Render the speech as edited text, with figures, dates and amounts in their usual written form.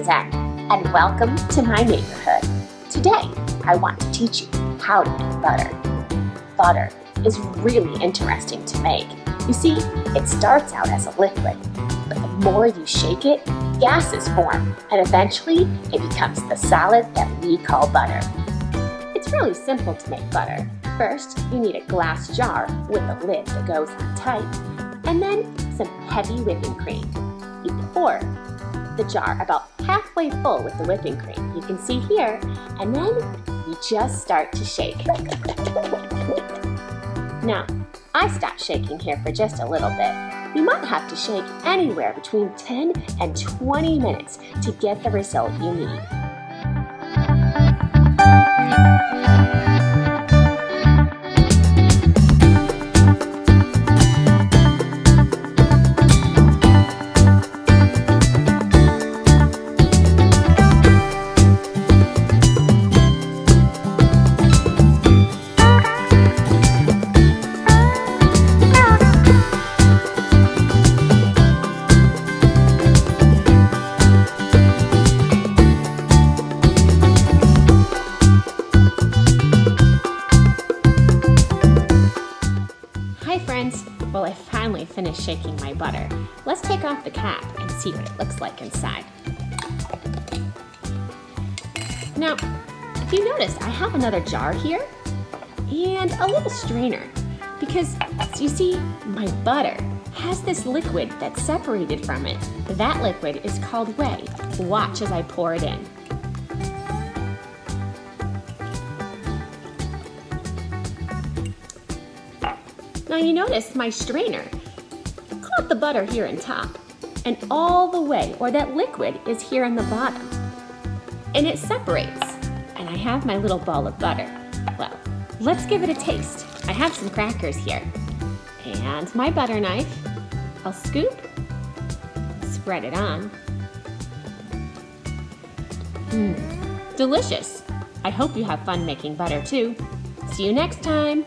Zen, and welcome to my neighborhood. Today, I want to teach you how to make butter. Butter is really interesting to make. You see, it starts out as a liquid, but the more you shake it, gases form, and eventually it becomes the solid that we call butter. It's really simple to make butter. First, you need a glass jar with a lid that goes on tight, and then some heavy whipping cream. You pour the jar about halfway full with the whipping cream, you can see here, and then you just start to shake. Now, I stopped shaking here for just a little bit. You might have to shake anywhere between 10 and 20 minutes to get the result you need. Well, I finally finished shaking my butter. Let's take off the cap and see what it looks like inside. Now, if you notice, I have another jar here and a little strainer because, you see, my butter has this liquid that's separated from it. That liquid is called whey. Watch as I pour it in. Now you notice my strainer caught the butter here on top, and all the whey, or that liquid, is here on the bottom. And it separates, and I have my little ball of butter. Well, let's give it a taste. I have some crackers here, and my butter knife. I'll scoop, spread it on. Delicious. I hope you have fun making butter too. See you next time.